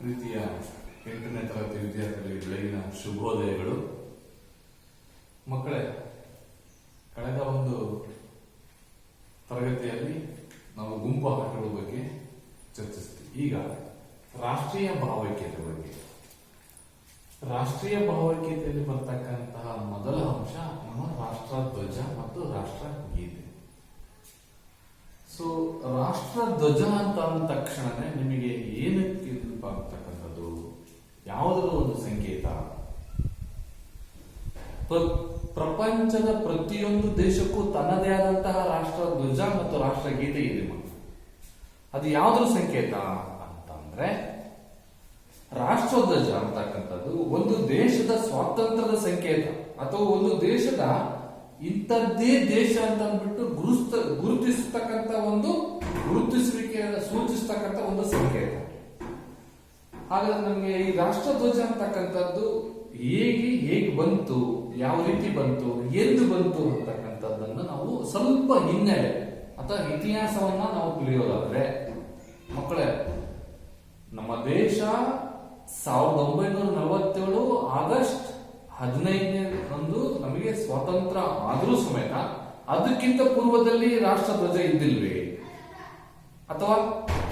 ಪ್ರೀತಿಯ 8ನೇ ತರಗತಿ ವಿದ್ಯಾರ್ಥಿಗಳಿಗೆ ಬೆಳಗಿನ ಶುಭೋದಯಗಳು. ಮಕ್ಕಳೇ, ಕಳೆದ ಒಂದು ತರಗತಿಯಲ್ಲಿ ನಾವು ಗುಂಪು ಆಟಗಳ ಬಗ್ಗೆ ಚರ್ಚಿಸ್ತೀವಿ. ಈಗ ರಾಷ್ಟ್ರೀಯ ಭಾವೈಕ್ಯತೆ ಬಗ್ಗೆ. ರಾಷ್ಟ್ರೀಯ ಭಾವೈಕ್ಯತೆಯಲ್ಲಿ ಬರ್ತಕ್ಕಂತಹ ಮೊದಲ ಅಂಶ ನಮ್ಮ ರಾಷ್ಟ್ರ ಧ್ವಜ ಮತ್ತು ರಾಷ್ಟ್ರ ಗೀತೆ. ಸೊ ರಾಷ್ಟ್ರ ಧ್ವಜ ಅಂತ ಅಂದ ತಕ್ಷಣನೇ ನಿಮಗೆ ಏನಕ್ಕೆ ನೆನಪಾಗ್ತಕ್ಕಂಥದ್ದು? ಯಾವುದರ ಒಂದು ಸಂಕೇತ? ಪ್ರಪಂಚದ ಪ್ರತಿಯೊಂದು ದೇಶಕ್ಕೂ ತನ್ನದೇ ಆದಂತಹ ರಾಷ್ಟ್ರ ಧ್ವಜ ಮತ್ತು ರಾಷ್ಟ್ರ ಗೀತೆ ಇದೆ. ಅದು ಯಾವುದರ ಸಂಕೇತ ಅಂತಂದ್ರೆ, ರಾಷ್ಟ್ರಧ್ವಜ ಅಂತಕ್ಕಂಥದ್ದು ಒಂದು ದೇಶದ ಸ್ವಾತಂತ್ರ್ಯದ ಸಂಕೇತ ಅಥವಾ ಒಂದು ದೇಶದ ಇಂಥದ್ದೇ ದೇಶ ಅಂತ ಅಂದ್ಬಿಟ್ಟು ಗುರುತಿಸ್ತಕ್ಕಂಥ ಒಂದು ಗುರುತಿಸುವಿಕೆಯನ್ನು ಸೂಚಿಸ್ತಕ್ಕಂಥ ಒಂದು ಸಂಕೇತ. ಹಾಗಾದ್ರೆ ನಮಗೆ ಈ ರಾಷ್ಟ್ರಧ್ವಜ ಅಂತಕ್ಕಂಥದ್ದು ಹೇಗೆ ಬಂತು, ಯಾವ ರೀತಿ ಬಂತು, ಎಂದು ಬಂತು ಅಂತಕ್ಕಂಥದ್ದನ್ನು ನಾವು ಸ್ವಲ್ಪ ಹಿನ್ನೆಲೆ ಅಥವಾ ಇತಿಹಾಸವನ್ನ ನಾವು ತಿಳಿಯೋದಾದ್ರೆ, ಮಕ್ಕಳೇ, ನಮ್ಮ ದೇಶ 1947 ಆಗಸ್ಟ್ 15ರಂದು ನಮಗೆ ಸ್ವಾತಂತ್ರ್ಯ ಆದರೂ ಸಮೇತ ಅದಕ್ಕಿಂತ ಪೂರ್ವದಲ್ಲಿ ರಾಷ್ಟ್ರಧ್ವಜ ಇದ್ದಿಲ್ವೇ ಅಥವಾ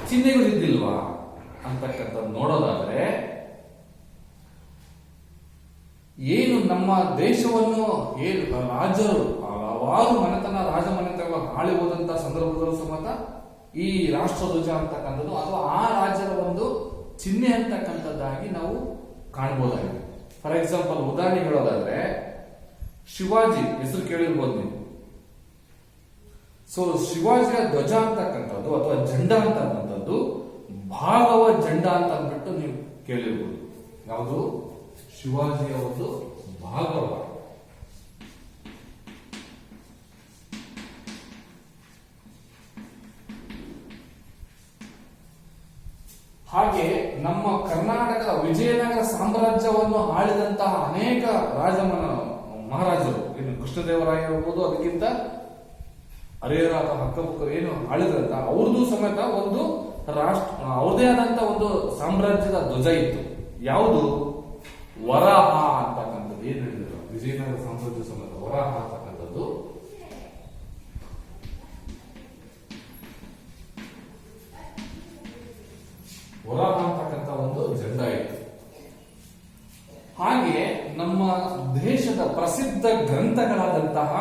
ಚಿಹ್ನೆಗಳು ಇದ್ದಿಲ್ವಾ ಅಂತಕ್ಕಂಥ ನೋಡೋದಾದ್ರೆ, ಏನು ನಮ್ಮ ದೇಶವನ್ನು ರಾಜರು ಹಲವಾರು ರಾಜಮನೆತನಗಳು ಆಳಿ ಹೋದಂತ ಸಂದರ್ಭದಲ್ಲೂ ಸಮೇತ ಈ ರಾಷ್ಟ್ರಧ್ವಜ ಅಂತಕ್ಕಂಥದ್ದು ಅಥವಾ ಆ ರಾಜ್ಯದ ಒಂದು ಚಿಹ್ನೆ ಅಂತಕ್ಕಂಥದ್ದಾಗಿ ನಾವು ಕಾಣಬಹುದಾಗಿದೆ. ಫಾರ್ ಎಕ್ಸಾಂಪಲ್, ಉದಾಹರಣೆ ಹೇಳೋದಾದ್ರೆ, ಶಿವಾಜಿ ಹೆಸರು ಕೇಳಿರ್ಬೋದು ನೀವು. ಸೊ ಶಿವಾಜಿಯ ಧ್ವಜ ಅಂತಕ್ಕಂಥದ್ದು ಅಥವಾ ಜೆಂಡ ಅಂತಕ್ಕಂಥದ್ದು ಭಾಗವ ಜೆಂಡ ಅಂತ ಅಂದ್ಬಿಟ್ಟು ನೀವು ಕೇಳಿರ್ಬೋದು. ಯಾವುದು? ಶಿವಾಜಿಯ ಒಂದು ಭಾಗವ. ಹಾಗೆ ನಮ್ಮ ಕರ್ನಾಟಕದ ವಿಜಯನಗರ ಸಾಮ್ರಾಜ್ಯವನ್ನು ಆಳಿದಂತಹ ಅನೇಕ ಮಹಾರಾಜರು, ಏನು ಕೃಷ್ಣದೇವರಾಯ ಇರಬಹುದು, ಅದಕ್ಕಿಂತ ಹರಿಹರ ಅಥವಾ ಹಕ್ಕಬುಕ್ಕ ಏನು ಆಳಿದಂತ ಅವ್ರದ್ದು ಸಮೇತ ಒಂದು ಅವ್ರದೇ ಆದಂತ ಒಂದು ಸಾಮ್ರಾಜ್ಯದ ಧ್ವಜ ಇತ್ತು. ಯಾವುದು? ವರಾಹ ಅಂತಕ್ಕಂಥದ್ದು. ಏನ್ ಹೇಳಿದ್ರು? ವಿಜಯನಗರ ಸಾಮ್ರಾಜ್ಯ ಸಮೇತ ವರಾಹ ಅಂತಕ್ಕಂಥದ್ದು ವರಾಹ ಅಂತಕ್ಕಂಥ ಒಂದು ಜೆಂಡ ಇತ್ತು. ಹಾಗೆ ನಮ್ಮ ದೇಶದ ಪ್ರಸಿದ್ಧ ಗ್ರಂಥಗಳಾದಂತಹ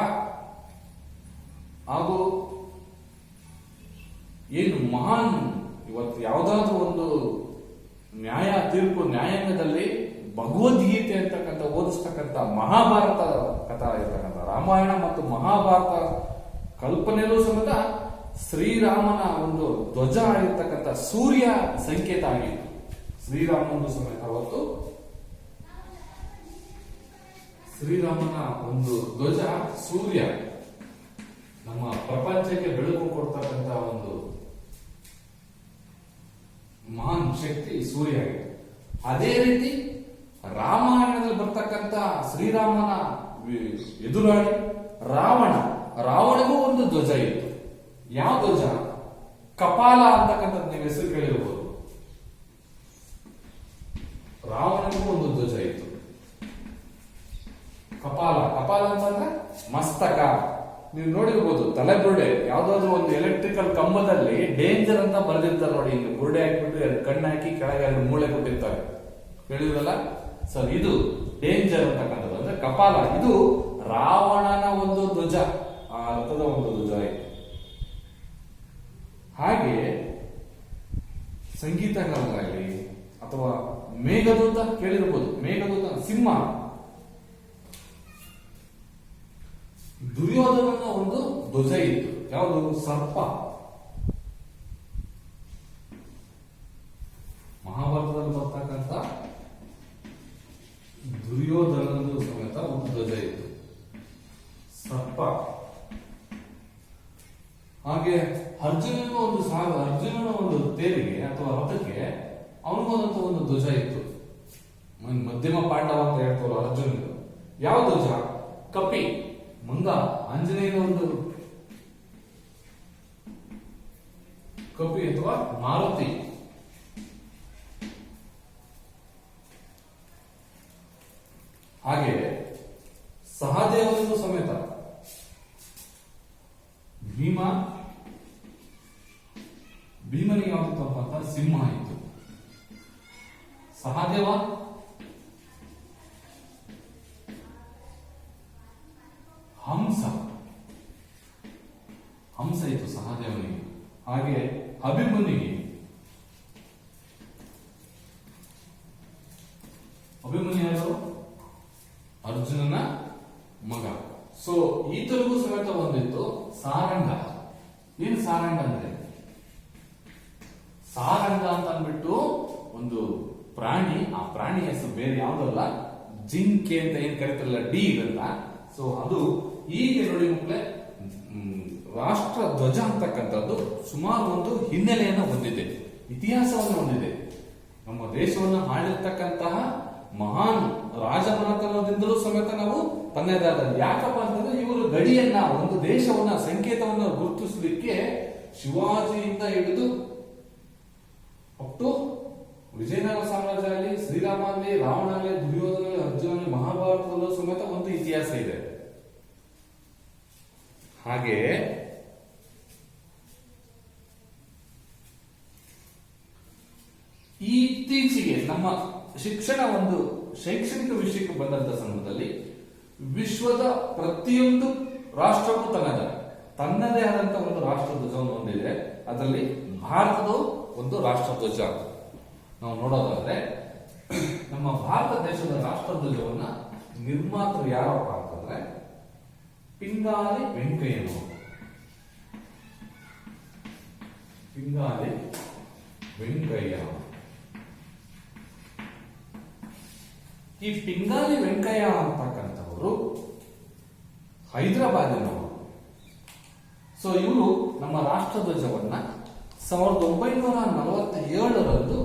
ಹಾಗೂ ಏನು ಮಹಾನ್, ಇವತ್ತು ಯಾವುದಾದ್ರೂ ಒಂದು ನ್ಯಾಯಾಂಗದಲ್ಲಿ ಭಗವದ್ಗೀತೆ ಅಂತಕ್ಕಂಥ ಓದಿಸ್ತಕ್ಕಂಥ ಮಹಾಭಾರತ ಕಥಾ ಇರ್ತಕ್ಕಂಥ ರಾಮಾಯಣ ಮತ್ತು ಮಹಾಭಾರತ ಕಲ್ಪನೆಯಲ್ಲೂ ಸಮೇತ ಶ್ರೀರಾಮನ ಒಂದು ಧ್ವಜ ಆಗಿರ್ತಕ್ಕಂಥ ಸೂರ್ಯ ಸಂಕೇತ ಆಗಿತ್ತು. ಶ್ರೀರಾಮನ ಸಮೇತ ಅವತ್ತು ಶ್ರೀರಾಮನ ಒಂದು ಧ್ವಜ ಸೂರ್ಯ, ನಮ್ಮ ಪ್ರಪಂಚಕ್ಕೆ ಬೆಳಕು ಕೊಡ್ತಕ್ಕಂಥ ಒಂದು ಮಹಾನ್ ಶಕ್ತಿ ಸೂರ್ಯ ಆಗಿದೆ. ಅದೇ ರೀತಿ ರಾಮಾಯಣದಲ್ಲಿ ಬರ್ತಕ್ಕಂಥ ಶ್ರೀರಾಮನ ಎದುರಾಳಿ ರಾವಣಗೂ ಒಂದು ಧ್ವಜ ಇತ್ತು. ಯಾವ ಧ್ವಜ? ಕಪಾಲ ಅಂತಕ್ಕಂಥದ್ದು ನೀವು ಹೆಸರು ಕೇಳಿರ್ಬೋದು. ರಾವಣನಿಗೂ ಒಂದು ಧ್ವಜ ಇತ್ತು, ಕಪಾಲ. ಅಂತಂದ್ರೆ ಮಸ್ತಕ. ನೀವು ನೋಡಿರ್ಬೋದು, ತಲೆಬುರುಡೆ. ಯಾವ್ದಾದ್ರು ಒಂದು ಎಲೆಕ್ಟ್ರಿಕಲ್ ಕಂಬದಲ್ಲಿ ಡೇಂಜರ್ ಅಂತ ಬರೆದಿರ್ತಾರೆ ನೋಡಿ, ಇಲ್ಲಿ ಬುರುಡೆ ಹಾಕಿಬಿಟ್ಟು 2 ಕಣ್ಣು ಹಾಕಿ ಕೆಳಗೆ 2 ಮೂಳೆ ಕೊಟ್ಟಿರ್ತಾರೆ, ಕೇಳಿದ್ರಲ್ಲ? ಸರ್, ಇದು ಡೇಂಜರ್ ಅಂತಕ್ಕಂಥದ್ದು ಅಂದ್ರೆ ಕಪಾಲ. ಇದು ರಾವಣನ ಒಂದು ಧ್ವಜ, ಆ ರಥದ ಒಂದು ಧ್ವಜ ಇತ್ತು. ಹಾಗೆ ಸಂಗೀತಗಾರರಾಗಲಿ ಅಥವಾ ಮೇಘದೂತ ಕೇಳಿರ್ಬೋದು. ಮೇಘದೂತ ಸಿಂಹ. ದುರ್ಯೋಧನನ ಒಂದು ಧ್ವಜ ಇತ್ತು. ಯಾವುದು? ಸರ್ಪ. ಮಹಾಭಾರತದಲ್ಲಿ ಬರ್ತಕ್ಕಂಥ ದುರ್ಯೋಧನಂದು ಸಮೇತ ಒಂದು ಧ್ವಜ ಇತ್ತು, ಸರ್ಪ. ಹಾಗೆ ಅರ್ಜುನನ ಒಂದು ತೇರಿಗೆ ಅಥವಾ ರಥಕ್ಕೆ ಅವನಿಗೋದಂತ ಒಂದು ಧ್ವಜ ಇತ್ತು. ಮಧ್ಯಮ ಪಾಂಡವ ಅಂತ ಹೇಳ್ತಾರಲ್ಲ ಅರ್ಜುನ. ಯಾವ ಧ್ವಜ? ಕಪಿ. ಮಂಗ. ಆಂಜನೇಯನ ಒಂದು ಕಪಿ ಅಥವಾ ಮಾರುತಿ. ಹಾಗೆ ಸಹದೇವನಿಗೂ ಸಮೇತ ಭೀಮನಿಗೆ ಯಾವ್ದಿತ್ತಪ್ಪ ಅಂತ ಸಿಂಹ ಇತ್ತು. ಸಹದೇವ ಹಂಸ ಇತ್ತು ಸಹದೇವನಿಗೆ. ಹಾಗೆ ಅಭಿಮನ್ಯುಗೆ ಯಾರು? ಅರ್ಜುನನ ಮಗ. ಸೊ ಈತರಿಗೂ ಸಮೇತ ಒಂದಿತ್ತು ಸಾರಂಗ. ಏನು ಸಾರಂಗ ಅಂದ್ರೆ? ಸಾರಂಗ ಅಂತ ಅಂದ್ಬಿಟ್ಟು ಒಂದು ಪ್ರಾಣಿ, ಆ ಪ್ರಾಣಿ ಹೆಸರು ಬೇರೆ ಯಾವ್ದಲ್ಲ, ಜಿಂಕೆ ಅಂತ ಏನ್ ಕರೀತಾರಲ್ಲ, ಡಿ ಇರಲ್ಲ. ಸೊ ಅದು ಈಗ ನೋಡಿ ಮಕ್ಕಳೇ, ರಾಷ್ಟ್ರ ಧ್ವಜ ಅಂತಕ್ಕಂಥದ್ದು ಸುಮಾರು ಒಂದು ಹಿನ್ನೆಲೆಯನ್ನು ಹೊಂದಿದೆ, ಇತಿಹಾಸವನ್ನು ಹೊಂದಿದೆ. ನಮ್ಮ ದೇಶವನ್ನು ಆಳಿರ್ತಕ್ಕಂತಹ ಮಹಾನ್ ರಾಜಮನೆತನದಿಂದಲೂ ಸಮೇತ ನಾವು ತನ್ನದೇ ಆದ, ಯಾಕಪ್ಪ ಅಂತಂದ್ರೆ ಇವರು ಗಡಿಯನ್ನ, ಒಂದು ದೇಶವನ್ನ, ಸಂಕೇತವನ್ನು ಗುರುತಿಸಲಿಕ್ಕೆ ಶಿವಾಜಿಯಿಂದ ಹಿಡಿದು ಒಟ್ಟು ವಿಜಯನಗರ ಸಾಮ್ರಾಜ್ಯ ಆಗಲಿ, ಶ್ರೀರಾಮ ಆಗಲಿ, ರಾವಣ ಆಗಲಿ, ದುರ್ಯೋಧನ, ಅರ್ಜುನ, ಮಹಾಭಾರತದಲ್ಲೂ ಸಮೇತ ಒಂದು ಇತಿಹಾಸ ಇದೆ. ಹಾಗೆ ಇತ್ತೀಚೆಗೆ ನಮ್ಮ ಶಿಕ್ಷಣ ಒಂದು ಶೈಕ್ಷಣಿಕ ವಿಷಯಕ್ಕೆ ಬಂದಂತ ಸಂದರ್ಭದಲ್ಲಿ ವಿಶ್ವದ ಪ್ರತಿಯೊಂದು ರಾಷ್ಟ್ರಕ್ಕೂ ತನ್ನದೇ ಆದಂತಹ ಒಂದು ರಾಷ್ಟ್ರ ಧ್ವಜವನ್ನು ಹೊಂದಿದೆ. ಅದರಲ್ಲಿ ಭಾರತದ ಒಂದು ರಾಷ್ಟ್ರ ಧ್ವಜ ನಾವು ನೋಡೋದಾದ್ರೆ, ನಮ್ಮ ಭಾರತ ದೇಶದ ರಾಷ್ಟ್ರ ಧ್ವಜವನ್ನ ನಿರ್ಮಾತೃ ಯಾರಪ್ಪ ಅಂತಂದ್ರೆ ಪಿಂಗಾಲಿ ವೆಂಕಯ್ಯನವರು. ಪಿಂಗಾಲಿ ವೆಂಕಯ್ಯ. ಈ ಪಿಂಗಾಲಿ ವೆಂಕಯ್ಯ ಅಂತಕ್ಕಂಥವರು ಹೈದರಾಬಾದಿನವರು. ಸೊ ಇವರು ನಮ್ಮ ರಾಷ್ಟ್ರ ಧ್ವಜವನ್ನ 1947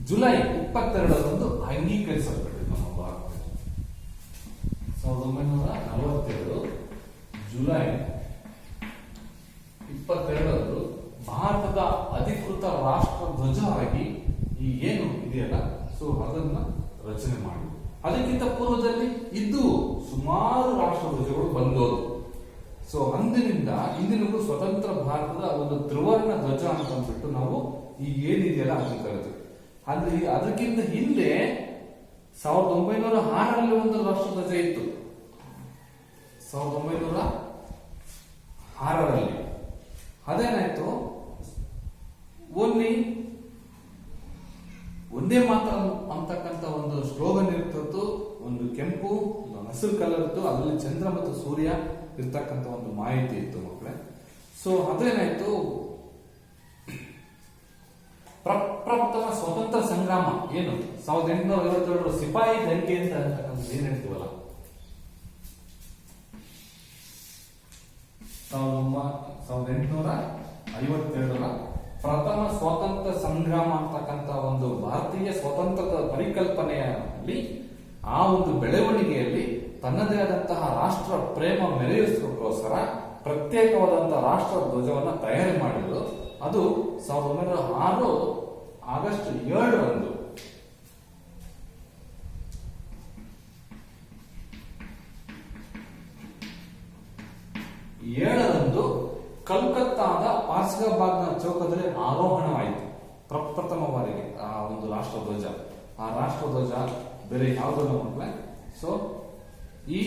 ಜುಲೈ 22 ಅಂಗೀಕರಿಸಲ್ಪಟ್ಟಿದೆ. ನಮ್ಮ ಭಾರತ 1947 ಜುಲೈ 22 ಭಾರತದ ಅಧಿಕೃತ ರಾಷ್ಟ್ರ ಧ್ವಜ ಆಗಿ ಈ ಏನು ಇದೆಯಲ್ಲ, ಸೊ ಅದನ್ನ ರಚನೆ ಮಾಡಿ. ಅದಕ್ಕಿಂತ ಪೂರ್ವದಲ್ಲಿ ಇದ್ದು ಸುಮಾರು ರಾಷ್ಟ್ರ ಧ್ವಜಗಳು ಬಂದೋದು. ಸೊ ಅಂದಿನಿಂದ ಇಂದಿನವರೆಗೂ ಸ್ವತಂತ್ರ ಭಾರತದ ಒಂದು ತ್ರಿವರ್ಣ ಧ್ವಜ ಅಂತ ಅಂದ್ಬಿಟ್ಟು ನಾವು ಈಗ ಏನಿದೆಯಲ್ಲ ಅದನ್ನ ಕರೆದು, ಅಂದ್ರೆ ಅದಕ್ಕಿಂತ ಹಿಂದೆ 1906 ಒಂದು ರಾಷ್ಟ್ರ ಧ್ವಜ ಇತ್ತು. 1906 ಅದೇನಾಯ್ತು, ಒಂದೇ ಮಾತ್ರ ಅಂತಕ್ಕಂಥ ಒಂದು ಸ್ಲೋಗನ್ ಇರ್ತಿತ್ತು. ಒಂದು ಕೆಂಪು, ಹಸಿರು ಕಲರ್ ಇತ್ತು, ಅದರಲ್ಲಿ ಚಂದ್ರ ಮತ್ತು ಸೂರ್ಯ ಇರ್ತಕ್ಕಂಥ ಒಂದು ಮಾಹಿತಿ ಇತ್ತು ಮಕ್ಕಳೇ. ಸೊ ಅದೇನಾಯ್ತು, ಪ್ರಪ್ರಥಮ ಸ್ವತಂತ್ರ ಸಂಗ್ರಾಮ ಏನು 1852 ಸಿಪಾಯಿ ದಂಗೆ ಅಂತ ಅಂತಕ್ಕಂಥದ್ದು ಏನ್ ಹೇಳ್ತೀವಲ್ಲ, 1852 ಪ್ರಥಮ ಸ್ವಾತಂತ್ರ್ಯ ಸಂಗ್ರಾಮ ಅಂತಕ್ಕಂಥ ಒಂದು ಭಾರತೀಯ ಸ್ವಾತಂತ್ರ್ಯದ ಪರಿಕಲ್ಪನೆಯಲ್ಲಿ, ಆ ಒಂದು ಬೆಳವಣಿಗೆಯಲ್ಲಿ ತನ್ನದೇ ಆದಂತಹ ರಾಷ್ಟ್ರ ಪ್ರೇಮ ಮೆರೆಯಿಸೋಕ್ಕೋಸ್ಕರ ಪ್ರತ್ಯೇಕವಾದಂತಹ ರಾಷ್ಟ್ರ ಧ್ವಜವನ್ನು ತಯಾರಿ ಮಾಡಿದ್ರು. ಅದು 1906 ಆಗಸ್ಟ್ 7 ಕಲ್ಕತ್ತಾದ ಪಾರ್ಸಿಗಾಬಾಗ್ನ ಚೌಕದಲ್ಲಿ ಆರೋಹಣವಾಯಿತು ಪ್ರಪ್ರಥಮ ಬಾರಿಗೆ ಆ ಒಂದು ರಾಷ್ಟ್ರ ಧ್ವಜ. ಆ ರಾಷ್ಟ್ರ ಧ್ವಜ ಬೇರೆ ಯಾವುದನ್ನು ಮಕ್ಕಳೇ, ಸೊ ಈ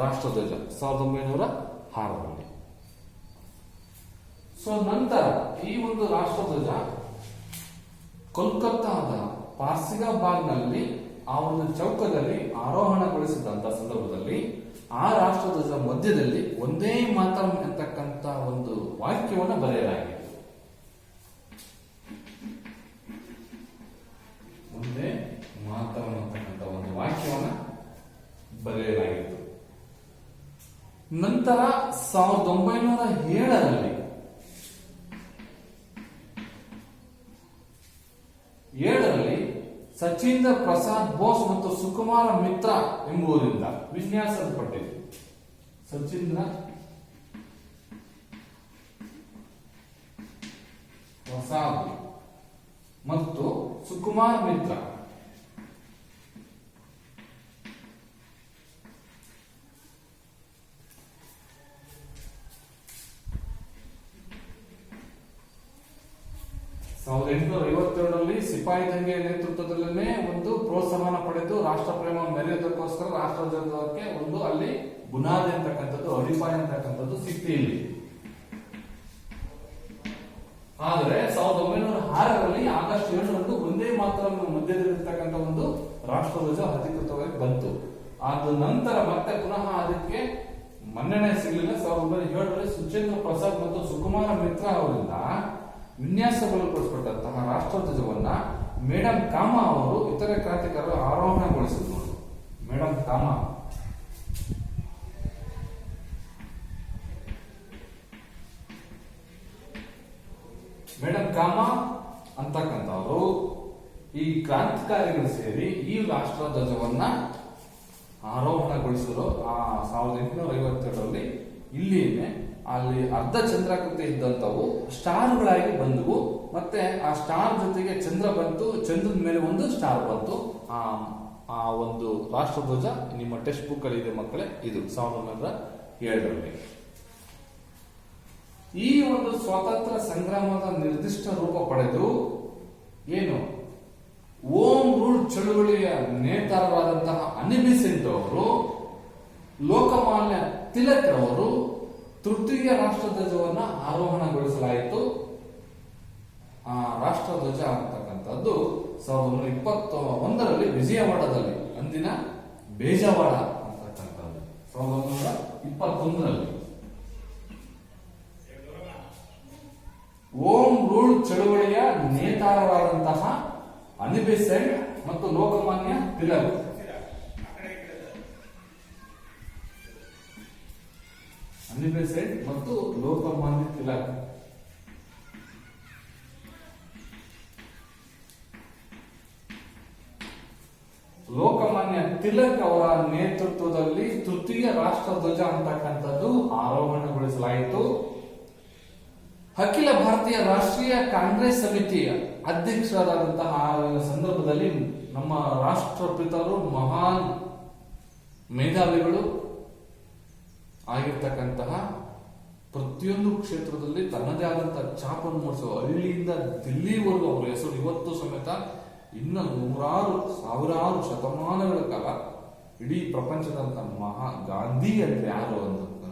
ರಾಷ್ಟ್ರ ಧ್ವಜ 1906. ಸೊ ನಂತರ ಈ ಒಂದು ರಾಷ್ಟ್ರ ಧ್ವಜ ಕೋಲ್ಕತ್ತಾದ ಪಾರ್ಸಿಗಾಬಾಗ್ನಲ್ಲಿ ಆ ಒಂದು ಚೌಕದಲ್ಲಿ ಆರೋಹಣಗೊಳಿಸಿದಂತ ಸಂದರ್ಭದಲ್ಲಿ ಆ ರಾಷ್ಟ್ರ ಧ್ವಜ ಮಧ್ಯದಲ್ಲಿ ಒಂದೇ ಮಾತರಂ ಎಂತಕ್ಕಂತ ಒಂದು ವಾಕ್ಯವನ್ನು ಬರೆಯಲಾಗಿದೆ. ಒಂದೇ ಮಾತರಂ ಅಂತಕ್ಕಂಥ ಒಂದು ವಾಕ್ಯವನ್ನು ಬರೆಯಲಾಗಿತ್ತು. ನಂತರ 1907 ಸಚೀಂದ್ರ ಪ್ರಸಾದ್ ಬೋಸ್ ಮತ್ತು ಸುಕುಮಾರ ಮಿತ್ರ ಎಂಬುವರಿಂದ ವಿನ್ಯಾಸಲ್ಪಟ್ಟಿದೆ. ಸಚೀಂದ್ರ ಪ್ರಸಾದ್ ಮತ್ತು ಸುಕುಮಾರ್ ಮಿತ್ರ 1852ರಲ್ಲಿ ಸಿಪಾಯಿ ದಂಗೆ ನೇತೃತ್ವದಲ್ಲೇ ಒಂದು ಪ್ರೋತ್ಸಾಹನ ಪಡೆದು ರಾಷ್ಟ್ರ ಪ್ರೇಮ ಮೆರೆಯೋದಕ್ಕೋಸ್ಕರ ರಾಷ್ಟ್ರಧ್ವಜಕ್ಕೆ ಒಂದು ಅಲ್ಲಿ ಬುನಾದಿ ಅಂತಕ್ಕಂಥದ್ದು ಅಡಿಪಾಯ ಅಂತಕ್ಕಂಥದ್ದು ಸಿಕ್ತಿ ಇಲ್ಲಿ. ಆದ್ರೆ 1906ರಲ್ಲಿ ಆಗಸ್ಟ್ 7ರಂದು ಒಂದೇ ಮಾತ್ರ ಮಧ್ಯದಲ್ಲಿರ್ತಕ್ಕಂಥ ಒಂದು ರಾಷ್ಟ್ರಧ್ವಜ ಅಧಿಕೃತವಾಗಿ ಬಂತು. ಅದ ನಂತರ ಮತ್ತೆ ಪುನಃ ಅದಕ್ಕೆ ಮನ್ನಣೆ ಸಿಗಲಿಲ್ಲ. 1907ರಲ್ಲಿ ಸುಚೇಂದ್ರ ಪ್ರಸಾದ್ ಮತ್ತು ಸುಕುಮಾರ ಮಿತ್ರ ಅವರಿಂದ ವಿನ್ಯಾಸಗೊಳಿಸಲ್ಪಟ್ಟಂತಹ ರಾಷ್ಟ್ರಧ್ವಜವನ್ನ ಮೇಡಮ್ ಕಾಮಾ ಅವರು ಇತರೆ ಕ್ರಾಂತಿಕಾರರು ಆರೋಹಣಗೊಳಿಸಿದ್ರು. ಮೇಡಮ್ ಕಾಮಾ ಅಂತಕ್ಕಂಥವರು ಈ ಕ್ರಾಂತಿಕಾರಿಗಳು ಸೇರಿ ಈ ರಾಷ್ಟ್ರಧ್ವಜವನ್ನ ಆರೋಹಣಗೊಳಿಸಿದ್ರು. 1852ರಲ್ಲಿ ಇಲ್ಲಿಯೇ ಅಲ್ಲಿ ಅರ್ಧ ಚಂದ್ರಾಕೃತಿ ಇದ್ದಂಥವು ಸ್ಟಾರ್ಗಳಾಗಿ ಬಂದವು. ಮತ್ತೆ ಆ ಸ್ಟಾರ್ ಜೊತೆಗೆ ಚಂದ್ರ ಬಂತು, ಚಂದ್ರದ ಮೇಲೆ ಒಂದು ಸ್ಟಾರ್ ಬಂತು. ಆ ಒಂದು ರಾಷ್ಟ್ರಧ್ವಜ ನಿಮ್ಮ ಟೆಕ್ಸ್ಟ್ ಬುಕ್ ಅಲ್ಲಿ ಇದೆ ಮಕ್ಕಳೇ. ಇದು 1907ರಲ್ಲಿ ಈ ಒಂದು ಸ್ವಾತಂತ್ರ್ಯ ಸಂಗ್ರಾಮದ ನಿರ್ದಿಷ್ಟ ರೂಪ ಪಡೆದು ಏನು ಓಂ ರೂಲ್ ಚಳುವಳಿಯ ನೇತಾರರಾದಂತಹ ಅನಿಬಿಸೆಂಟ್ ಅವರು, ಲೋಕಮಾನ್ಯ ತಿಲಕ್ ಅವರು ತೃತೀಯ ರಾಷ್ಟ್ರಧ್ವಜವನ್ನ ಆರೋಹಣಗೊಳಿಸಲಾಯಿತು. ಆ ರಾಷ್ಟ್ರಧ್ವಜ ಅಂತಕ್ಕಂಥದ್ದು 1921ರಲ್ಲಿ ವಿಜಯವಾಡದಲ್ಲಿ, ಅಂದಿನ ಬೇಜವಾಡ ಅಂತಕ್ಕಂಥದ್ದು 1921ರಲ್ಲಿ ಓಂ ರೂಲ್ ಚಳುವಳಿಯ ನೇತಾರರಾದಂತಹ ಅನಿಬೆಸೆಂಟ್ ಮತ್ತು ಲೋಕಮಾನ್ಯ ತಿಲಕ್ ಮತ್ತು ಲೋಕಮಾನ್ಯ ತಿಲಕ್ ಲೋಕಮಾನ್ಯ ತಿಲಕ್ ಅವರ ನೇತೃತ್ವದಲ್ಲಿ ತೃತೀಯ ರಾಷ್ಟ್ರಧ್ವಜ ಅಂತಕ್ಕಂಥದ್ದು ಆರೋಹಣಗೊಳಿಸಲಾಯಿತು. ಅಖಿಲ ಭಾರತೀಯ ರಾಷ್ಟ್ರೀಯ ಕಾಂಗ್ರೆಸ್ ಸಮಿತಿಯ ಅಧ್ಯಕ್ಷರಾದಂತಹ ಸಂದರ್ಭದಲ್ಲಿ ನಮ್ಮ ರಾಷ್ಟ್ರಪಿತರು ಮಹಾನ್ ಮೇಧಾವಿಗಳು ಆಗಿರ್ತಕ್ಕಂತಹ, ಪ್ರತಿಯೊಂದು ಕ್ಷೇತ್ರದಲ್ಲಿ ತನ್ನದೇ ಆದಂತಹ ಛಾಪನ್ನು ಮೂಡಿಸುವ, ಹಳ್ಳಿಯಿಂದ ದಿಲ್ಲಿವರೆಗೂ ಅವರ ಹೆಸರು ಇವತ್ತು ಸಮೇತ ಇನ್ನು ಸಾವಿರಾರು ಶತಮಾನಗಳ ಕಾಲ ಇಡೀ ಪ್ರಪಂಚದಂತ ಗಾಂಧಿ ಅಂದ್ರೆ ಯಾರು ಅಂತ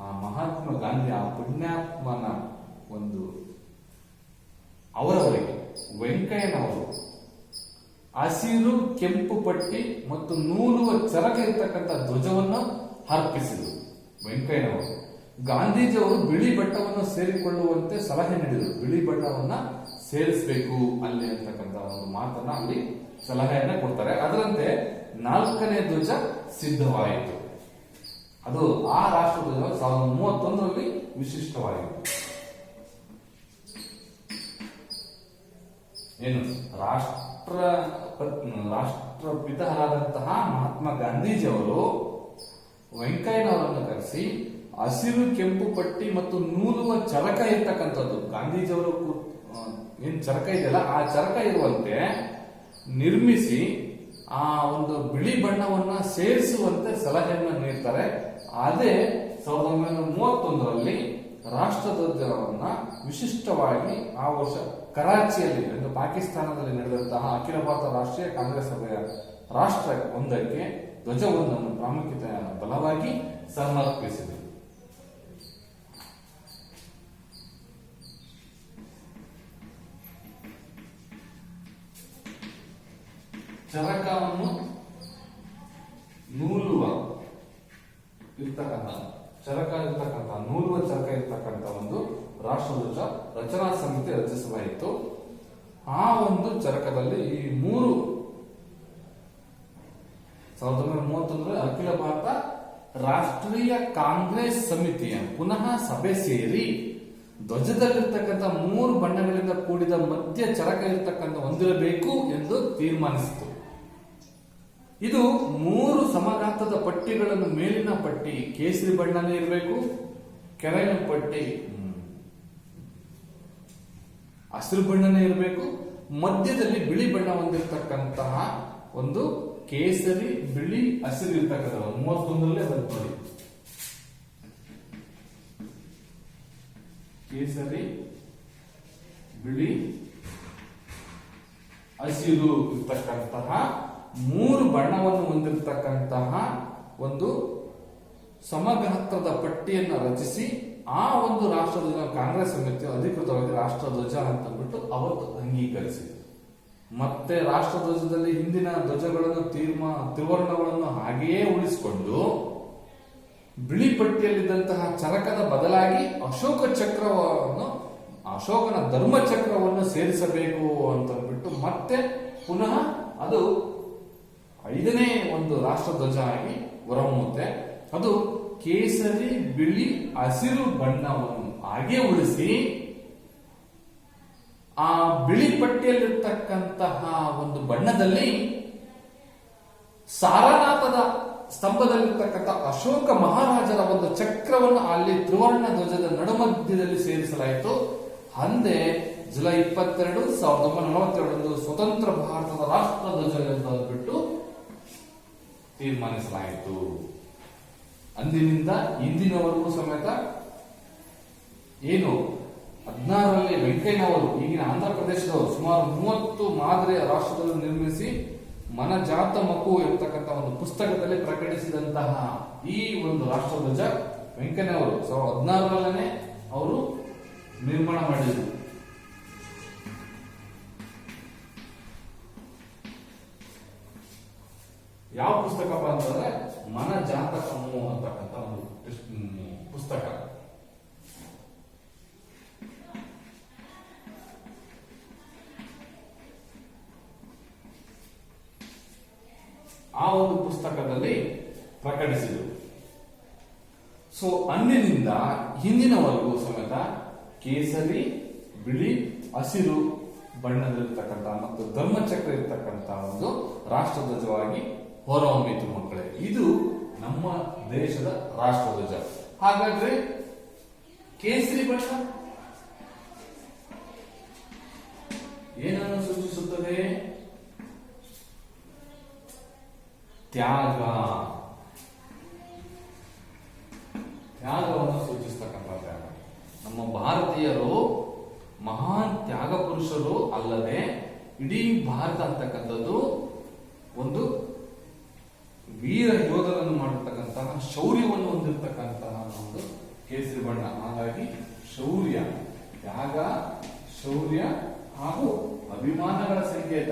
ಆ ಮಹಾತ್ಮ ಗಾಂಧಿ, ಆ ಪುಣ್ಯಾತ್ಮನ ಒಂದು ಅವರವರಿಗೆ ವೆಂಕಯ್ಯನವರು ಹಸಿರು ಕೆಂಪು ಪಟ್ಟಿ ಮತ್ತು ನೂಲುವ ಚರಕ ಇರತಕ್ಕಂಥ ಧ್ವಜವನ್ನು ಅರ್ಪಿಸಿದರು. ವೆಂಕಯ್ಯನವರು ಗಾಂಧೀಜಿಯವರು ಬಿಳಿ ಬಣ್ಣವನ್ನು ಸೇರಿಕೊಳ್ಳುವಂತೆ ಸಲಹೆ ನೀಡಿದರು. ಬಿಳಿ ಬಣ್ಣವನ್ನ ಸೇರಿಸಬೇಕು ಅಲ್ಲಿ ಅಂತಕ್ಕಂಥ ಒಂದು ಮಾತನ್ನ ಅಲ್ಲಿ ಸಲಹೆಯನ್ನ ಕೊಡ್ತಾರೆ. ಅದರಂತೆ 4ನೇ ಧ್ವಜ ಸಿದ್ಧವಾಯಿತು. ಅದು ಆ ರಾಷ್ಟ್ರಧ್ವಜ 1931ರಲ್ಲಿ ವಿಶಿಷ್ಟವಾಯಿತು. ಏನು ರಾಷ್ಟ್ರಪಿತರಾದಂತಹ ಮಹಾತ್ಮ ಗಾಂಧೀಜಿಯವರು ವೆಂಕಯ್ಯನವರನ್ನು ಕರೆಸಿ ಹಸಿರು ಕೆಂಪು ಪಟ್ಟಿ ಮತ್ತು ನೂಲುವ ಚರಕ ಇರ್ತಕ್ಕಂಥದ್ದು, ಗಾಂಧೀಜಿಯವರು ಏನ್ ಚರಕ ಇದೆಯಲ್ಲ ಆ ಚರಕ ಇರುವಂತೆ ನಿರ್ಮಿಸಿ ಆ ಒಂದು ಬಿಳಿ ಬಣ್ಣವನ್ನ ಸೇರಿಸುವಂತೆ ಸಲಹೆಯನ್ನು ನೀಡ್ತಾರೆ. ಅದೇ 1931ರಲ್ಲಿ ರಾಷ್ಟ್ರಧ್ವಜವನ್ನ ವಿಶಿಷ್ಟವಾಗಿ ಆ ವರ್ಷ ಕರಾಚಿಯಲ್ಲಿ ಎಂದು ಪಾಕಿಸ್ತಾನದಲ್ಲಿ ನಡೆದಂತಹ ಅಖಿಲ ಭಾರತ ರಾಷ್ಟ್ರೀಯ ಕಾಂಗ್ರೆಸ್ ಸಭೆಯ ರಾಷ್ಟ್ರ ಒಂದಕ್ಕೆ ಧ್ವಜವೊಂದನ್ನು ಪ್ರಾಮುಖ್ಯತೆ ಬಲವಾಗಿ ಸಮರ್ಪಿಸಿದರು. ಚರಕವನ್ನು ನೂಲುವ ನೂಲುವ ಚರಕ ಇರ್ತಕ್ಕಂಥ ಒಂದು ರಾಷ್ಟ್ರಧ್ವಜ ರಚನಾ ಸಮಿತಿ ರಚಿಸಲಾಯಿತು. ಆ ಒಂದು ಚರಕದಲ್ಲಿ ಈ 1931ರಲ್ಲಿ ಅಖಿಲ ಭಾರತ ರಾಷ್ಟ್ರೀಯ ಕಾಂಗ್ರೆಸ್ ಸಮಿತಿಯ ಪುನಃ ಸಭೆ ಸೇರಿ ಧ್ವಜದಲ್ಲಿರ್ತಕ್ಕಂಥ 3 ಬಣ್ಣಗಳಿಂದ ಕೂಡಿದ ಮಧ್ಯ ಚರಕ ಇರತಕ್ಕಂಥ ಹೊಂದಿರಬೇಕು ಎಂದು ತೀರ್ಮಾನಿಸಿತು. ಇದು 3 ಸಮಗಾತ್ರದ ಪಟ್ಟಿಗಳನ್ನು, ಮೇಲಿನ ಪಟ್ಟಿ ಕೇಸರಿ ಬಣ್ಣನೇ ಇರಬೇಕು, ಕೆಳಗಿನ ಪಟ್ಟಿ ಹಸಿರು ಬಣ್ಣನೇ ಇರಬೇಕು, ಮಧ್ಯದಲ್ಲಿ ಬಿಳಿ ಬಣ್ಣ ಹೊಂದಿರತಕ್ಕಂತಹ ಒಂದು ಕೇಸರಿ ಬಿಳಿ ಹಸಿರು ಇರ್ತಕ್ಕಂಥ 31ರಲ್ಲೇ ಬಂತು ನೋಡಿ. ಕೇಸರಿ ಬಿಳಿ ಹಸಿರು ಇರ್ತಕ್ಕಂತಹ 3 ಬಣ್ಣವನ್ನು ಹೊಂದಿರತಕ್ಕಂತಹ ಒಂದು ಸಮಗಾತ್ರದ ಪಟ್ಟಿಯನ್ನು ರಚಿಸಿ ಆ ಒಂದು ರಾಷ್ಟ್ರಧ್ವಜ ಕಾಂಗ್ರೆಸ್ ಸಮಿತಿಯು ಅಧಿಕೃತವಾಗಿ ರಾಷ್ಟ್ರಧ್ವಜ ಅಂತ ಅಂದ್ಬಿಟ್ಟು ಅವತ್ತು ಅಂಗೀಕರಿಸಿತು. ಮತ್ತೆ ರಾಷ್ಟ್ರಧ್ವಜದಲ್ಲಿ ಹಿಂದಿನ ಧ್ವಜಗಳನ್ನು ತ್ರಿವರ್ಣಗಳನ್ನು ಹಾಗೆಯೇ ಉಳಿಸಿಕೊಂಡು ಬಿಳಿ ಪಟ್ಟಿಯಲ್ಲಿದ್ದಂತಹ ಚರಕದ ಬದಲಾಗಿ ಅಶೋಕನ ಧರ್ಮ ಚಕ್ರವನ್ನು ಸೇರಿಸಬೇಕು ಅಂತಂದ್ಬಿಟ್ಟು ಮತ್ತೆ ಪುನಃ ಅದು 5ನೇ ಒಂದು ರಾಷ್ಟ್ರಧ್ವಜ ಆಗಿ ಹೊರಹೊಮ್ಮುತ್ತೆ. ಅದು ಕೇಸರಿ ಬಿಳಿ ಹಸಿರು ಬಣ್ಣವನ್ನು ಹಾಗೆ ಉಳಿಸಿ ಆ ಬಿಳಿ ಪಟ್ಟಿಯಲ್ಲಿರ್ತಕ್ಕಂತಹ ಒಂದು ಬಣ್ಣದಲ್ಲಿ ಸಾರನಾಥದ ಸ್ತಂಭದಲ್ಲಿರ್ತಕ್ಕಂಥ ಅಶೋಕ ಮಹಾರಾಜರ ಒಂದು ಚಕ್ರವನ್ನು ಅಲ್ಲಿ ತ್ರಿವರ್ಣ ಧ್ವಜದ ನಡುಮಧ್ಯದಲ್ಲಿ ಸೇರಿಸಲಾಯಿತು. ಅಂದೇ ಜುಲೈ 22, 1942 ಸ್ವತಂತ್ರ ಭಾರತದ ರಾಷ್ಟ್ರ ಧ್ವಜ ಅಂತ ಅಂದ್ಬಿಟ್ಟು ತೀರ್ಮಾನಿಸಲಾಯಿತು. ಅಂದಿನಿಂದ ಇಂದಿನವರೆಗೂ ಸಮೇತ ಏನು 16ರಲ್ಲಿ ವೆಂಕಯ್ಯನವರು ಈಗಿನ ಆಂಧ್ರ ಪ್ರದೇಶದವರು ಸುಮಾರು 30 ಮಾದರಿಯ ರಾಷ್ಟ್ರಗಳನ್ನು ನಿರ್ಮಿಸಿ ಮನಜಾತ ಮಕು ಇರತಕ್ಕಂತಹ ಒಂದು ಪುಸ್ತಕದಲ್ಲಿ ಪ್ರಕಟಿಸಿದಂತಹ ಈ ಒಂದು ರಾಷ್ಟ್ರಧ್ವಜ ವೆಂಕಯ್ಯನವರು 16ರಲ್ಲೇ ಅವರು ನಿರ್ಮಾಣ ಮಾಡಿದರು. ಯಾವ ಪುಸ್ತಕಪ್ಪ ಅಂತಂದ್ರೆ ಮನಜಾತಕ ಅಂತಕ್ಕಂಥ ಒಂದು ಪುಸ್ತಕ. ಆ ಒಂದು ಪುಸ್ತಕದಲ್ಲಿ ಪ್ರಕಟಿಸಿದರು. ಸೊ ಅಂದಿನಿಂದ ಹಿಂದಿನವರೆಗೂ ಸಮೇತ ಕೇಸರಿ ಬಿಳಿ ಹಸಿರು ಬಣ್ಣದಲ್ಲಿರ್ತಕ್ಕಂಥ ಮತ್ತು ಧರ್ಮಚಕ್ರ ಇರ್ತಕ್ಕಂಥ ಒಂದು ರಾಷ್ಟ್ರಧ್ವಜವಾಗಿ ಹೊರಹೊಮ್ಮಿತು ಮಕ್ಕಳೇ. ಇದು ನಮ್ಮ ದೇಶದ ರಾಷ್ಟ್ರಧ್ವಜ. ಹಾಗಾದ್ರೆ ಕೇಸರಿ ಬಣ್ಣ ಏನನ್ನು ಸೂಚಿಸುತ್ತದೆ? ತ್ಯಾಗವನ್ನು ಸೂಚಿಸ್ತಕ್ಕಂಥ ತ್ಯಾಗ. ನಮ್ಮ ಭಾರತೀಯರು ಮಹಾನ್ ತ್ಯಾಗ ಪುರುಷರು ಅಲ್ಲದೆ ಇಡೀ ಭಾರತ ಅಂತಕ್ಕಂಥದ್ದು ಒಂದು ವೀರ ಯೋಧರನ್ನು ಮಾಡಿರ್ತಕ್ಕಂತಹ ಶೌರ್ಯವನ್ನು ಹೊಂದಿರತಕ್ಕಂತಹ ಒಂದು ಕೇಸರಿ ಬಣ್ಣ. ಹಾಗಾಗಿ ಶೌರ್ಯ, ತ್ಯಾಗ, ಶೌರ್ಯ ಹಾಗೂ ಅಭಿಮಾನಗಳ ಸಂಕೇತ.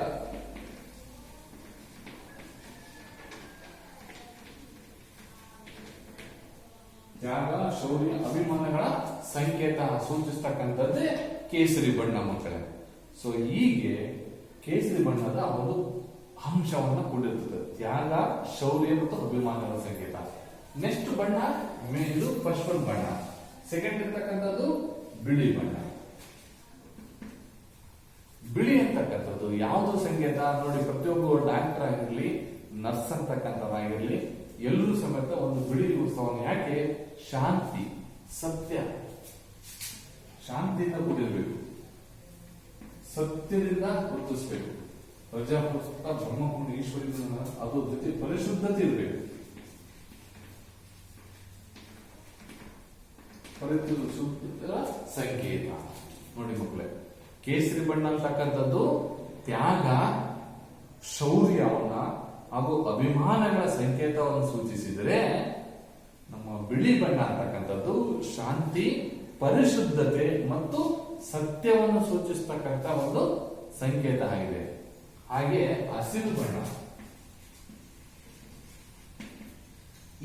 ತ್ಯಾಗ, ಶೌರ್ಯ, ಅಭಿಮಾನಗಳ ಸಂಕೇತ ಸೂಚಿಸ್ತಕ್ಕಂಥದ್ದೇ ಕೇಸರಿ ಬಣ್ಣ ಮಕ್ಕಳೇ. ಸೊ ಹೀಗೆ ಕೇಸರಿ ಬಣ್ಣದ ಒಂದು ಅಂಶವನ್ನ ಕೂಡಿರ್ತದೆ. ತ್ಯಾಗ, ಶೌರ್ಯ ಮತ್ತು ಅಭಿಮಾನಗಳ ಸಂಕೇತ. ನೆಕ್ಸ್ಟ್ ಬಣ್ಣ ಇದು ಫಸ್ಟ್ ಬಣ್ಣ. ಸೆಕೆಂಡ್ ಇರ್ತಕ್ಕಂಥದ್ದು ಬಿಳಿ ಬಣ್ಣ. ಬಿಳಿ ಅಂತಕ್ಕಂಥದ್ದು ಯಾವುದು ಸಂಕೇತ ನೋಡಿ? ಪ್ರತಿಯೊಬ್ಬ ಡಾಕ್ಟರ್ ಆಗಿರ್ಲಿ, ನರ್ಸ್ ಅಂತಕ್ಕಂಥದ್ದಾಗಿರ್ಲಿ, ಎಲ್ಲರೂ ಸಮೇತ ಒಂದು ಬಿಳಿ ಉತ್ಸವವನ್ನು ಯಾಕೆ? ಶಾಂತಿ, ಸತ್ಯ, ಶಾಂತಿಯಿಂದ ಕೂಡಿರ್ಬೇಕು, ಸತ್ಯದಿಂದ ಗುರುತಿಸ್ಬೇಕು. ಪ್ರಜಾಪ್ರಭುತ್ವ, ಬ್ರಹ್ಮಪುರ, ಈಶ್ವರಿ ಅದ್ರ ಜೊತೆ ಪರಿಶುದ್ಧತೆ ಇರಬೇಕು. ಪರಿಶುದ್ಧತೆಯ ಸಂಕೇತ ನೋಡಿ ಮಕ್ಕಳೇ. ಕೇಸರಿ ಬಣ್ಣ ಅಂತಕ್ಕಂಥದ್ದು ತ್ಯಾಗ, ಶೌರ್ಯವನ್ನ ಹಾಗೂ ಅಭಿಮಾನಗಳ ಸಂಕೇತವನ್ನು ಸೂಚಿಸಿದರೆ, ನಮ್ಮ ಬಿಳಿ ಬಣ್ಣ ಅಂತಕ್ಕಂಥದ್ದು ಶಾಂತಿ, ಪರಿಶುದ್ಧತೆ ಮತ್ತು ಸತ್ಯವನ್ನು ಸೂಚಿಸ್ತಕ್ಕಂಥ ಒಂದು ಸಂಕೇತ ಆಗಿದೆ. ಹಾಗೆ ಹಸಿರು ಬಣ್ಣ,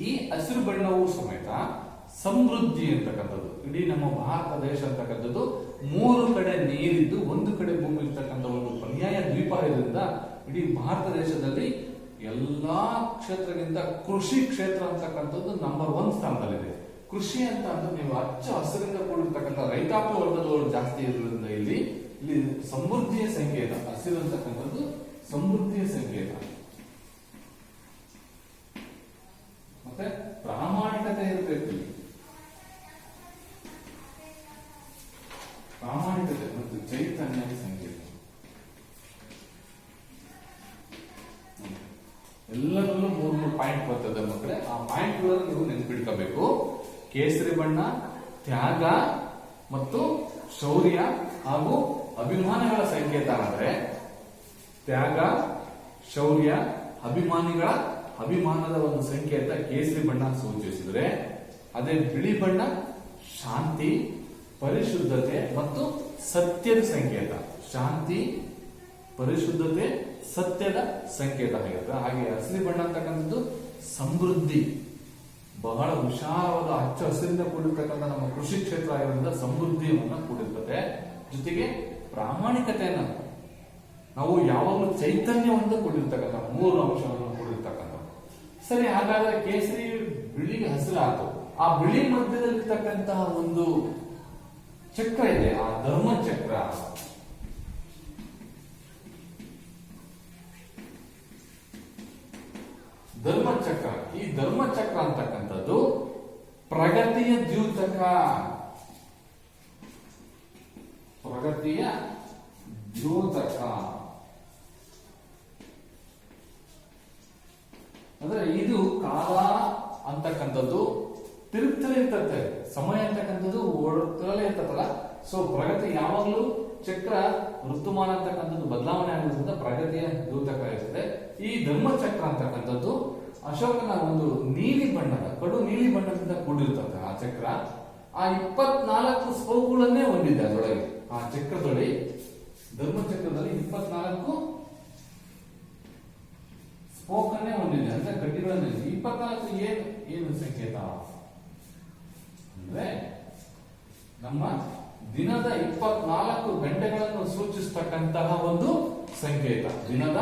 ಈ ಹಸಿರು ಬಣ್ಣವೂ ಸಮೇತ ಸಮೃದ್ಧಿ ಅಂತಕ್ಕಂಥದ್ದು. ಇಡೀ ನಮ್ಮ ಭಾರತ ದೇಶ ಅಂತಕ್ಕಂಥದ್ದು 3 ಕಡೆ ನೀರಿದ್ದು 1 ಕಡೆ ಭೂಮಿ ಇರ್ತಕ್ಕಂಥ ಒಂದು ಪರ್ಯಾಯ ದ್ವೀಪ ಇರೋದ್ರಿಂದ ಇಡೀ ಭಾರತ ದೇಶದಲ್ಲಿ ಎಲ್ಲಾ ಕ್ಷೇತ್ರಕ್ಕಿಂತ ಕೃಷಿ ಕ್ಷೇತ್ರ ಅಂತಕ್ಕಂಥದ್ದು ನಂಬರ್ 1 ಸ್ಥಾನದಲ್ಲಿದೆ. ಕೃಷಿ ಅಂತ ಅಂದ್ರೆ ನೀವು ಹಚ್ಚ ಹಸಿರಿಂದ ಕೂಡಿರ್ತಕ್ಕಂಥ ರೈತಾಪಿ ವರ್ಗದವರು ಜಾಸ್ತಿ ಇರೋದ್ರಿಂದ ಇಲ್ಲಿ ಸಮೃದ್ಧಿಯ ಸಂಕೇತ. ಹಸಿರು ಅಂತಕ್ಕಂಥದ್ದು ಸಮೃದ್ಧಿಯ ಸಂಕೇತ. ಮತ್ತೆ ಪ್ರಾಮಾಣಿಕತೆ ಇರಬೇಕು. ಪ್ರಾಮಾಣಿಕತೆ ಮತ್ತು ಚೈತನ್ಯದ ಸಂಕೇತ. ಎಲ್ಲದರಲ್ಲೂ 3 ಪಾಯಿಂಟ್ ಬರ್ತದೆ ಮಕ್ಕಳೇ. ಆ ಪಾಯಿಂಟ್ಗಳನ್ನು ನೀವು ನೆನ್ಪಿಡ್ಕೋಬೇಕು. ಕೇಸರಿ ಬಣ್ಣ ತ್ಯಾಗ ಮತ್ತು ಶೌರ್ಯ ಹಾಗೂ ಅಭಿಮಾನಗಳ ಸಂಕೇತ. ಅಂದ್ರೆ ತ್ಯಾಗ, ಶೌರ್ಯ, ಅಭಿಮಾನಿಗಳ ಅಭಿಮಾನದ ಒಂದು ಸಂಕೇತ ಕೇಸರಿ ಬಣ್ಣ ಸೂಚಿಸಿದ್ರೆ, ಅದೇ ಬಿಳಿ ಬಣ್ಣ ಶಾಂತಿ, ಪರಿಶುದ್ಧತೆ ಮತ್ತು ಸತ್ಯದ ಸಂಕೇತ. ಶಾಂತಿ, ಪರಿಶುದ್ಧತೆ, ಸತ್ಯದ ಸಂಕೇತ ಆಗಿರುತ್ತೆ. ಹಾಗೆ ಹಸಿರು ಬಣ್ಣ ಅಂತಕ್ಕಂಥದ್ದು ಸಮೃದ್ಧಿ, ಬಹಳ ವಿಶಾಲವಾದ ಹಚ್ಚ ಹಸಿರಿಂದ ಕೂಡಿರ್ತಕ್ಕಂಥ ನಮ್ಮ ಕೃಷಿ ಕ್ಷೇತ್ರ ಆಗಿರೋದ್ರಿಂದ ಸಮೃದ್ಧಿಯನ್ನ ಕೂಡಿರ್ತದೆ. ಜೊತೆಗೆ ಪ್ರಾಮಾಣಿಕತೆಯನ್ನ, ನಾವು ಯಾವಾಗಲೂ ಚೈತನ್ಯವನ್ನು ಕೂಡಿರ್ತಕ್ಕಂಥ 3 ಅಂಶವನ್ನು ಕೂಡಿರ್ತಕ್ಕಂಥ. ಸರಿ, ಹಾಗಾದ್ರೆ ಕೇಸರಿ ಬಿಳಿಗೆ ಹಸಿರು ಆಯ್ತು. ಆ ಬಿಳಿ ಮಧ್ಯದಲ್ಲಿರ್ತಕ್ಕಂತಹ ಒಂದು ಚಕ್ರ ಇದೆ, ಆ ಧರ್ಮ ಚಕ್ರ. ಧರ್ಮಚಕ್ರ, ಈ ಧರ್ಮಚಕ್ರ ಅಂತಕ್ಕಂಥದ್ದು ಪ್ರಗತಿಯ ದ್ಯೂತಕ. ಪ್ರಗತಿಯ ದ್ಯೂತಕ ಅಂದ್ರೆ ಇದು ಕಾಲ ಅಂತಕ್ಕಂಥದ್ದು ತಿರುಗ್ತಲೇ ಇರ್ತದೆ, ಸಮಯ ಅಂತಕ್ಕಂಥದ್ದು ಓಡುತ್ತಲೇ ಇರ್ತದಲ್ಲ. ಸೊ ಪ್ರಗತಿ ಯಾವಾಗಲೂ ಚಕ್ರ ಋತುಮಾನ ಅಂತಕ್ಕಂಥದ್ದು ಬದಲಾವಣೆ ಆಗೋದ್ರಿಂದ ಪ್ರಗತಿಯ ದ್ಯೂತಕ ಇರ್ತದೆ. ಈ ಧರ್ಮಚಕ್ರ ಅಂತಕ್ಕಂಥದ್ದು ಅಶೋಕನ ಒಂದು ನೀಲಿ ಬಣ್ಣದ, ಕಡು ನೀಲಿ ಬಣ್ಣದಿಂದ ಕೂಡಿರ್ತದೆ ಆ ಚಕ್ರ. ಆ 24 ಸ್ಪೋಕ್ಗಳನ್ನೇ ಹೊಂದಿದೆ ಅದರೊಳಗೆ. ಆ ಚಕ್ರದೊಳಗೆ, ಧರ್ಮಚಕ್ರದಲ್ಲಿ 24 ಸ್ಪೋಕ್ ಅನ್ನೇ ಹೊಂದಿದೆ, ಅಂದ್ರೆ ಗಡ್ಡಿಗಳನ್ನೇ. 24 ಏನು ಸಂಕೇತ ಅಂದ್ರೆ ನಮ್ಮ ದಿನದ 24 ಗಂಟೆಗಳನ್ನು ಸೂಚಿಸ್ತಕ್ಕಂತಹ ಒಂದು ಸಂಕೇತ. ದಿನದ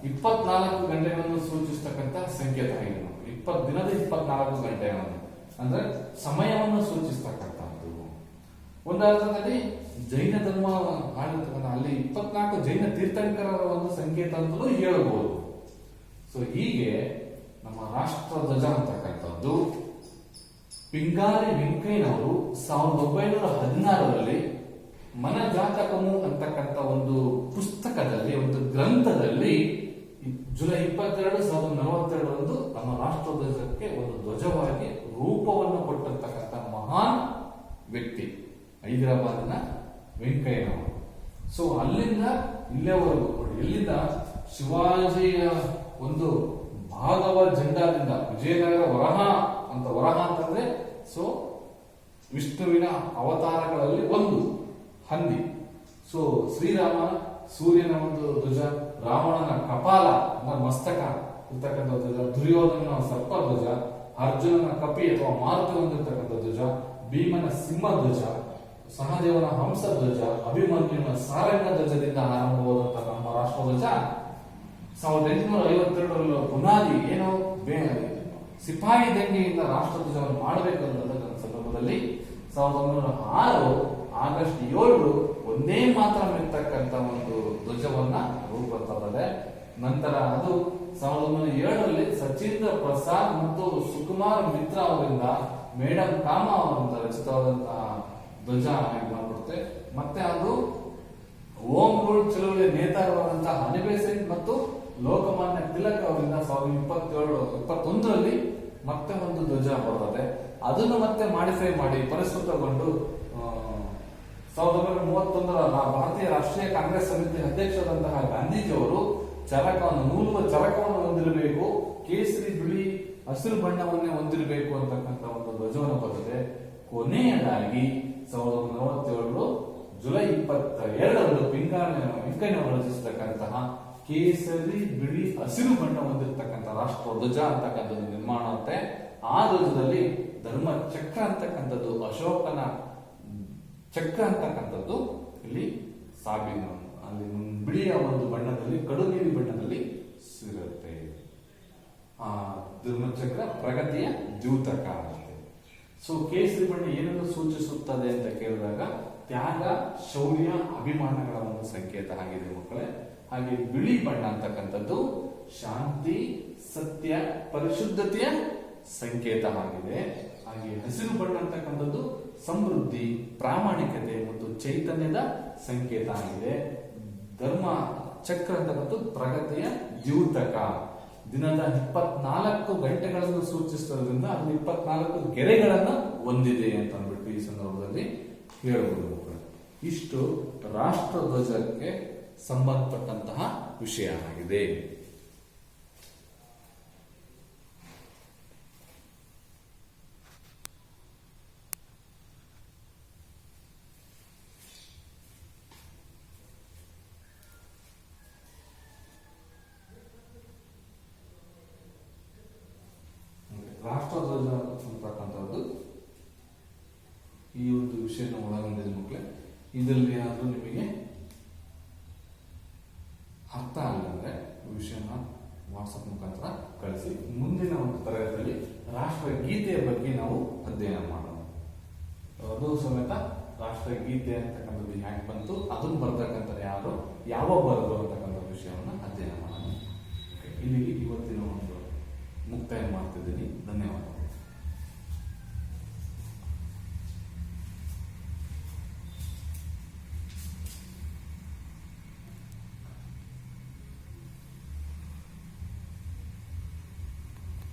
24 ಗಂಟೆಗಳನ್ನು ಸೂಚಿಸ್ತಕ್ಕಂತಹ ಸಂಕೇತ ಆಗಿದೆ. ದಿನದ 24 ಗಂಟೆಗಳನ್ನು ಅಂದ್ರೆ ಸಮಯವನ್ನು ಸೂಚಿಸ್ತಕ್ಕಂಥದ್ದು. ಒಂದು ಅರ್ಥದಲ್ಲಿ ಜೈನ ಧರ್ಮ ಆಗಿರ್ತಕ್ಕಂಥ ಅಲ್ಲಿ 24 ಜೈನ ತೀರ್ಥಂಕರರ ಒಂದು ಸಂಕೇತ ಅಂತಲೂ ಹೇಳಬಹುದು. ಸೊ ಹೀಗೆ ನಮ್ಮ ರಾಷ್ಟ್ರ ಧ್ವಜ ಅಂತಕ್ಕಂಥದ್ದು ಪಿಂಗಾರಿ ವೆಂಕಯ್ಯನವರು 1916ರಲ್ಲಿ ಮನ ಜಾತಕಮು ಅಂತಕ್ಕಂಥ ಒಂದು ಪುಸ್ತಕದಲ್ಲಿ, ಒಂದು ಗ್ರಂಥದಲ್ಲಿ ಜುಲೈ 22, 1942 ನಮ್ಮ ರಾಷ್ಟ್ರ ಧ್ವಜಕ್ಕೆ ಒಂದು ಧ್ವಜವಾಗಿ ರೂಪವನ್ನು ಕೊಟ್ಟಿರ್ತಕ್ಕಂಥ ಮಹಾನ್ ವ್ಯಕ್ತಿ ಹೈದರಾಬಾದಿನ ವೆಂಕಯ್ಯನವರು. ಸೊ ಅಲ್ಲಿಂದ ಇಲ್ಲಿಯವರೆಗೂ ಎಲ್ಲಿಂದ ಶಿವಾಜಿಯ ಒಂದು ಭಾಗವ ಜೆಂಡಾದಿಂದ ವಿಜಯನಗರ ವರಹ ಅಂತಂದ್ರೆ ಸೊ ವಿಷ್ಣುವಿನ ಅವತಾರಗಳಲ್ಲಿ ಒಂದು ಹಂದಿ. ಸೊ ಶ್ರೀರಾಮ ಸೂರ್ಯನ ಒಂದು ಧ್ವಜ, ರಾವಣನ ಕಪಾಲ ಅಂದ್ರೆ ಮಸ್ತಕ ಇರ್ತಕ್ಕಂಥ ಧ್ವಜ, ದುರ್ಯೋಧನನ ಸರ್ಪ ಧ್ವಜ, ಅರ್ಜುನನ ಕಪಿ ಅಥವಾ ಮಾರುತಿ ಹೊಂದಿರತಕ್ಕಂಥ ಧ್ವಜ, ಭೀಮನ ಸಿಂಹ ಧ್ವಜ, ಸಹದೇವನ ಹಂಸ ಧ್ವಜ, ಅಭಿಮನ್ಯುನ ಸಾರಂಗ ಧ್ವಜದಿಂದ ಆರಂಭವಾದಂತಹ ನಮ್ಮ ರಾಷ್ಟ್ರ ಧ್ವಜ 1852 ಬುನಾದಿ ಏನೋ ಸಿಪಾಯಿ ದಂಗೆಯಿಂದ ರಾಷ್ಟ್ರ ಧ್ವಜವನ್ನು ಮಾಡಬೇಕನ್ನೋದ ಸಂದರ್ಭದಲ್ಲಿ 1906 ಆಗಸ್ಟ್ 7 ಒಂದೇ ಮಾತ್ರ ಇರ್ತಕ್ಕಂಥ ಒಂದು ಧ್ವಜವನ್ನ ರೂಪಿಸುತ್ತದೆ. ನಂತರ ಅದು 1907ರಲ್ಲಿ ಸಚೀಂದ್ರ ಪ್ರಸಾದ್ ಮತ್ತು ಸುಕುಮಾರ್ ಮಿತ್ರ ಅವರಿಂದ ಮೇಡಮ್ ಕಾಮ ಅವರಿಂದ ರಚಿತವಾದಂತಹ ಧ್ವಜ ಆಗಿ ಮಾಡ್ಬಿಡುತ್ತೆ. ಮತ್ತೆ ಅದು ಓಂ ರೂಲ್ ಚಳುವಳಿಯ ನೇತಾರವಾದಂತಹ ಅನಿಬೇಸೆಂಟ್ ಮತ್ತು ಲೋಕಮಾನ್ಯ ತಿಲಕ್ ಅವರಿಂದ 1921ರಲ್ಲಿ ಮತ್ತೆ ಒಂದು ಧ್ವಜ ಬರ್ತದೆ. ಅದನ್ನು ಮತ್ತೆ ಮಾಡಿಫೈ ಮಾಡಿ ಪರಿಷ್ಕೃತಗೊಂಡು 1931ರ ಭಾರತೀಯ ರಾಷ್ಟ್ರೀಯ ಕಾಂಗ್ರೆಸ್ ಸಮಿತಿ ಅಧ್ಯಕ್ಷರಾದಂತಹ ಗಾಂಧೀಜಿಯವರು ನೂಲುವ ಚರಕವನ್ನು ಹೊಂದಿರಬೇಕು, ಕೇಸರಿ ಬಿಳಿ ಹಸಿರು ಬಣ್ಣವನ್ನೇ ಹೊಂದಿರಬೇಕು ಅಂತಕ್ಕಂಥ ಒಂದು ಧ್ವಜವನ್ನು ಬರ್ತದೆ. ಕೊನೆಯದಾಗಿ 1947 ಜುಲೈ 22ರಂದು ವೆಂಕಯ್ಯನವರು ರಚಿಸತಕ್ಕಂತಹ ಕೇಸರಿ ಬಿಳಿ ಹಸಿರು ಬಣ್ಣ ಹೊಂದಿರತಕ್ಕಂಥ ರಾಷ್ಟ್ರ ಧ್ವಜ ಅಂತಕ್ಕಂಥದ್ದು ನಿರ್ಮಾಣ ಆಗುತ್ತೆ. ಆ ಧ್ವಜದಲ್ಲಿ ಧರ್ಮ ಚಕ್ರ ಅಂತಕ್ಕಂಥದ್ದು, ಅಶೋಕನ ಚಕ್ರ ಅಂತಕ್ಕಂಥದ್ದು ಇಲ್ಲಿ ಸಾಬಿನ ಅಲ್ಲಿ ಬಿಳಿಯ ಒಂದು ಬಣ್ಣದಲ್ಲಿ, ಕಡು ನೀಲಿ ಬಣ್ಣದಲ್ಲಿ ಸಿಗುತ್ತೆ. ಆ ಧರ್ಮಚಕ್ರ ಪ್ರಗತಿಯ ದ್ಯೂತಕ ಆಗುತ್ತೆ. ಸೊ ಕೇಸರಿ ಬಣ್ಣ ಏನನ್ನು ಸೂಚಿಸುತ್ತದೆ ಅಂತ ಕೇಳಿದಾಗ ತ್ಯಾಗ, ಶೌರ್ಯ, ಅಭಿಮಾನಗಳ ಒಂದು ಸಂಕೇತ ಆಗಿದೆ ಮಕ್ಕಳೇ. ಹಾಗೆ ಬಿಳಿ ಬಣ್ಣ ಅಂತಕ್ಕಂಥದ್ದು ಶಾಂತಿ, ಸತ್ಯ, ಪರಿಶುದ್ಧತೆಯ ಸಂಕೇತ ಆಗಿದೆ. ಹಾಗೆ ಹಸಿರು ಬಣ್ಣ ಅಂತಕ್ಕಂಥದ್ದು ಸಮೃದ್ಧಿ, ಪ್ರಾಮಾಣಿಕತೆ ಮತ್ತು ಚೈತನ್ಯದ ಸಂಕೇತ ಆಗಿದೆ. ಧರ್ಮ ಚಕ್ರ ಅಂತಕ್ಕಂಥದ್ದು ಪ್ರಗತಿಯ ದ್ಯೂತಕ. ದಿನದ 24 ಗಂಟೆಗಳನ್ನು ಸೂಚಿಸುವುದರಿಂದ ಅದು 24 ಗೆರೆಗಳನ್ನು ಹೊಂದಿದೆ ಅಂತ ಅಂದ್ಬಿಟ್ಟು ಈ ಸಂದರ್ಭದಲ್ಲಿ ಹೇಳಬಹುದು. ಇಷ್ಟು ರಾಷ್ಟ್ರ ಧ್ವಜಕ್ಕೆ ಸಂಬಂಧಪಟ್ಟಂತಹ ವಿಷಯ ಆಗಿದೆ. ರಾಷ್ಟ್ರಧ್ವಜ ಅಂತಕ್ಕಂಥದ್ದು ಈ ಒಂದು ವಿಷಯನ ಒಳಗೊಂಡಿದೆ ಮಕ್ಕಳೇ. ಇದರಲ್ಲಿ ಏನಾದರೂ ನಿಮಗೆ ಅರ್ಥ ಆಗಲಿಲ್ಲ ವಿಷಯನ ವಾಟ್ಸಪ್ ಮುಖಾಂತರ ಕಳಿಸಿ. ಮುಂದಿನ ಒಂದು ತರಗತಿಯಲ್ಲಿ ರಾಷ್ಟ್ರಗೀತೆಯ ಬಗ್ಗೆ ನಾವು ಅಧ್ಯಯನ ಮಾಡೋಣ. ಅದು ಸಮೇತ ರಾಷ್ಟ್ರಗೀತೆ ಅಂತಕ್ಕಂಥದ್ದು ಹ್ಯಾಂಗ್ ಬಂತು, ಅದನ್ನು ಬರ್ತಕ್ಕಂಥ ಯಾರು, ಯಾವ ಬರೆದು ಅಂತಕ್ಕಂಥ ವಿಷಯವನ್ನು ಅಧ್ಯಯನ ಮಾಡೋಣ. ಇಲ್ಲಿಗೆ ಇವತ್ತಿನ ಒಂದು ಮುಕ್ತಾಯ ಮಾಡ್ತಿದ್ದೀನಿ. ಧನ್ಯವಾದ.